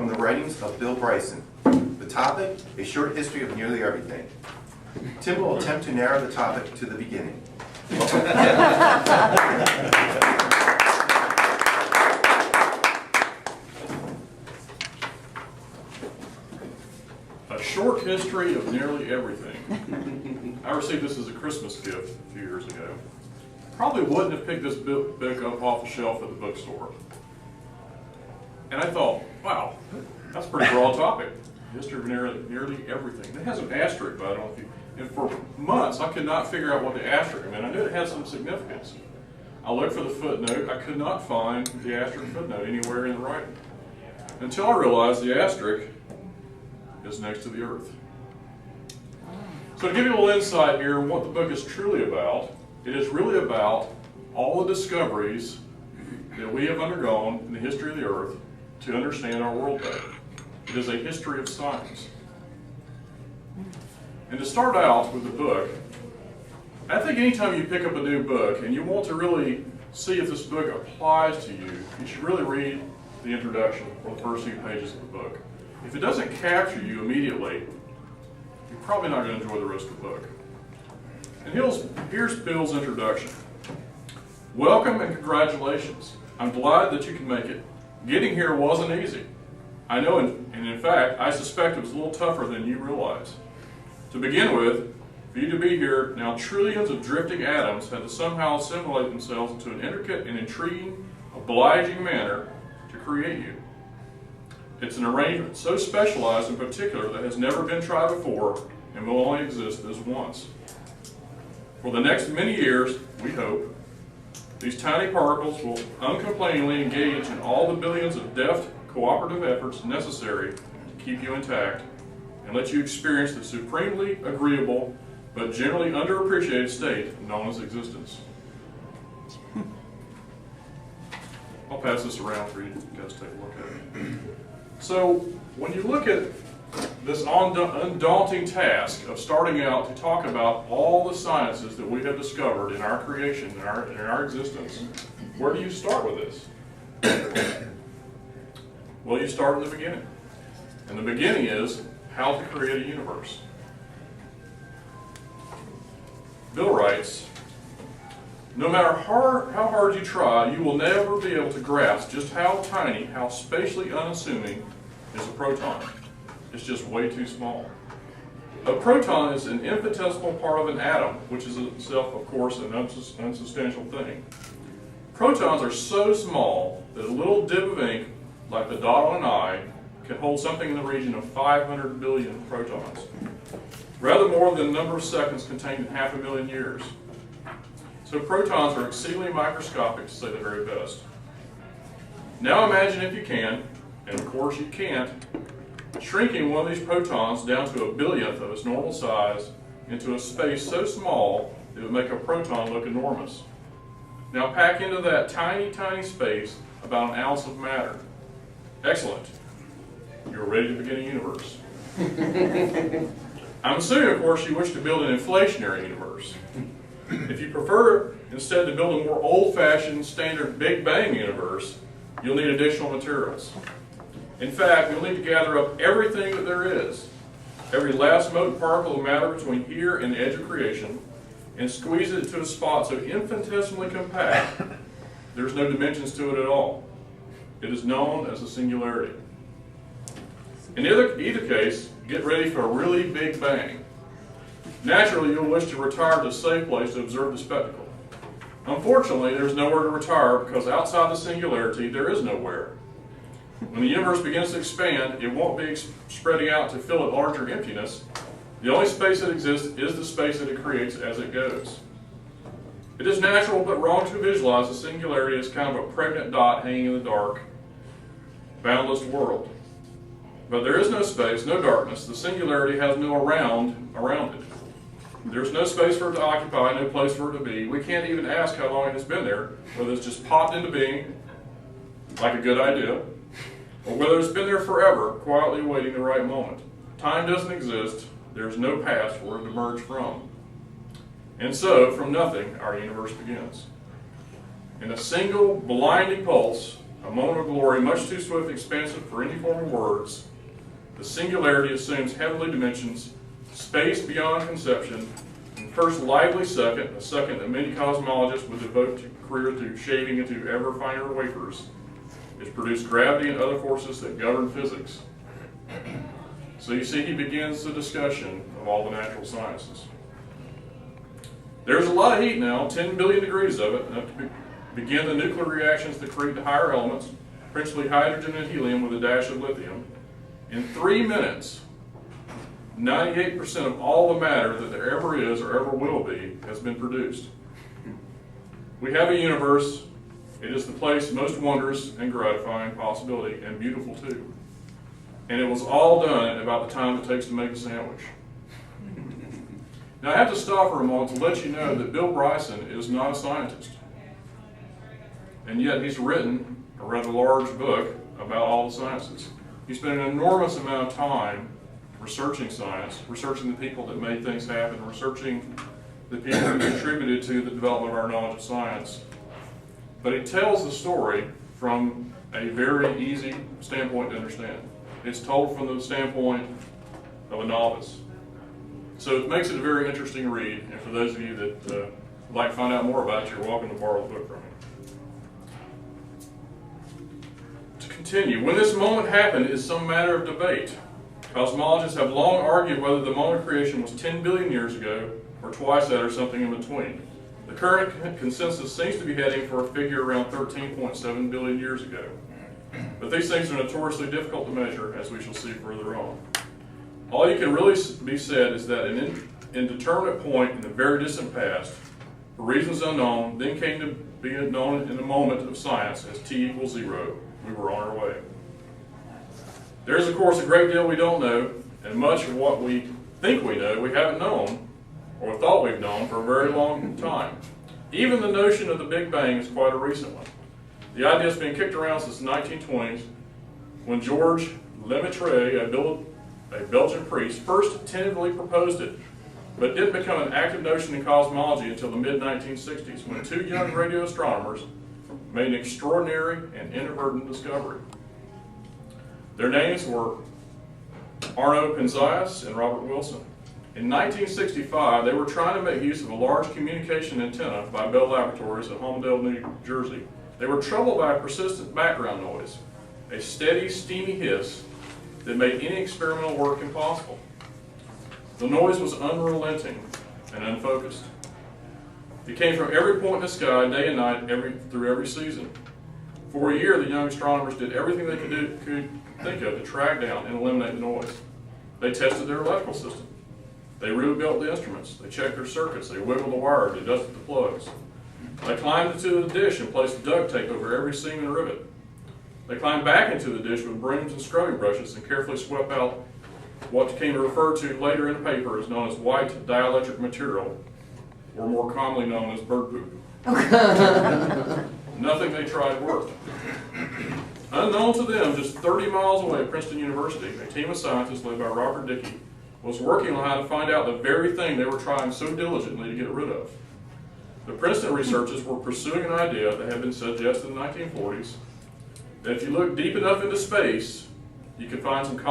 from the writings of Bill Bryson. The topic, a short history of nearly everything. Tim will attempt to narrow the topic to the beginning. A short history of nearly everything. I received this as a Christmas gift a few years ago. Probably wouldn't have picked this book up off the shelf at the bookstore. And I thought, wow, that's a pretty broad topic. History of nearly everything. It has an asterisk, but I don't know if you... And for months, I could not figure out what the asterisk meant. I knew it had some significance. I looked for the footnote. I could not find the asterisk footnote anywhere in the writing. Until I realized the asterisk is next to the earth. So to give you a little insight here on what the book is truly about, it is really about all the discoveries that we have undergone in the history of the earth to understand our world better. It is a history of science. And to start out with the book, I think anytime you pick up a new book and you want to really see if this book applies to you, you should really read the introduction or the first few pages of the book. If it doesn't capture you immediately, you're probably not going to enjoy the rest of the book. And here's Bill's introduction. Welcome and congratulations. I'm glad that you can make it. Getting here wasn't easy. I know, and in fact, I suspect it was a little tougher than you realize. To begin with, for you to be here, now trillions of drifting atoms had to somehow assimilate themselves into an intricate and intriguing, obliging manner to create you. It's an arrangement so specialized in particular that has never been tried before and will only exist this once. For the next many years, we hope, these tiny particles will uncomplainingly engage in all the billions of deft, cooperative efforts necessary to keep you intact and let you experience the supremely agreeable but generally underappreciated state known as existence. I'll pass this around for you guys to take a look at it. So, when you look at this undaunting task of starting out to talk about all the sciences that we have discovered in our creation, in our existence, where do you start with this? Well, you start in the beginning. And the beginning is how to create a universe. Bill writes, no matter how hard you try, you will never be able to grasp just how tiny, how spatially unassuming is a proton. It's just way too small. A proton is an infinitesimal part of an atom, which is itself, of course, an unsubstantial thing. Protons are so small that a little dip of ink, like the dot on an I, can hold something in the region of 500 billion protons, rather more than the number of seconds contained in 500,000 years. So protons are exceedingly microscopic, to say the very best. Now imagine, if you can, and of course you can't, shrinking one of these protons down to a billionth of its normal size into a space so small it would make a proton look enormous. Now pack into that tiny, tiny space about an ounce of matter. Excellent. You're ready to begin a universe. I'm assuming, of course, you wish to build an inflationary universe. If you prefer instead to build a more old-fashioned, standard Big Bang universe, you'll need additional materials. In fact, you'll need to gather up everything that there is, every last mote particle of matter between here and the edge of creation, and squeeze it to a spot so infinitesimally compact, there's no dimensions to it at all. It is known as a singularity. In either case, get ready for a really big bang. Naturally, you'll wish to retire to a safe place to observe the spectacle. Unfortunately, there's nowhere to retire because outside the singularity, there is nowhere. When the universe begins to expand, it won't be spreading out to fill a larger emptiness. The only space that exists is the space that it creates as it goes. It is natural but wrong to visualize the singularity as kind of a pregnant dot hanging in the dark, boundless world. But there is no space, no darkness. The singularity has no around it. There's no space for it to occupy, no place for it to be. We can't even ask how long it has been there, whether it's just popped into being, like a good idea, or whether it's been there forever, quietly awaiting the right moment. Time doesn't exist. There's no past for it to emerge from. And so, from nothing, our universe begins. In a single blinding pulse, a moment of glory much too swift and expansive for any form of words. The singularity assumes heavenly dimensions, space beyond conception, and first lively second, a second that many cosmologists would devote to career to shaving into ever finer wafers, is produced gravity and other forces that govern physics. So you see, he begins the discussion of all the natural sciences. There's a lot of heat now, 10 billion degrees of it, enough to begin the nuclear reactions that create the higher elements, principally hydrogen and helium with a dash of lithium. In 3 minutes, 98% of all the matter that there ever is or ever will be has been produced. We have a universe. It is the place most wondrous and gratifying possibility, and beautiful too. And it was all done at about the time it takes to make a sandwich. Now I have to stop for a moment to let you know that Bill Bryson is not a scientist. And yet he's written a rather large book about all the sciences. He spent an enormous amount of time researching science, researching the people that made things happen, researching the people who contributed to the development of our knowledge of science. But he tells the story from a very easy standpoint to understand. It's told from the standpoint of a novice. So it makes it a very interesting read, and for those of you that would like to find out more about it, you're welcome to borrow the book from me. To continue, when this moment happened is some matter of debate. Cosmologists have long argued whether the moment of creation was 10 billion years ago, or twice that, or something in between. The current consensus seems to be heading for a figure around 13.7 billion years ago. But these things are notoriously difficult to measure, as we shall see further on. All you can really be said is that an indeterminate point in the very distant past, for reasons unknown, then came to be known in the moment of science as t equals 0. We were on our way. There is, of course, a great deal we don't know, and much of what we think we know we haven't known, or thought we've known, for a very long time. Even the notion of the Big Bang is quite a recent one. The idea has been kicked around since the 1920s, when George Lemaitre, a Belgian priest, first tentatively proposed it, but didn't become an active notion in cosmology until the mid-1960s, when two young radio astronomers made an extraordinary and inadvertent discovery. Their names were Arno Penzias and Robert Wilson. In 1965, they were trying to make use of a large communication antenna by Bell Laboratories at Holmdel, New Jersey. They were troubled by a persistent background noise, a steady, steamy hiss that made any experimental work impossible. The noise was unrelenting and unfocused. It came from every point in the sky, day and night, through every season. For a year, the young astronomers did everything they could think of to track down and eliminate the noise. They tested their electrical system. They rebuilt the instruments. They checked their circuits. They wiggled the wire. They dusted the plugs. They climbed into the dish and placed duct tape over every seam and rivet. They climbed back into the dish with brooms and scrubbing brushes and carefully swept out what came to refer to later in the paper as known as white dielectric material, or more commonly known as bird poop. Nothing they tried worked. Unknown to them, just 30 miles away at Princeton University, a team of scientists led by Robert Dickey was working on how to find out the very thing they were trying so diligently to get rid of. The Princeton researchers were pursuing an idea that had been suggested in the 1940s, that if you look deep enough into space, you could find some cosmic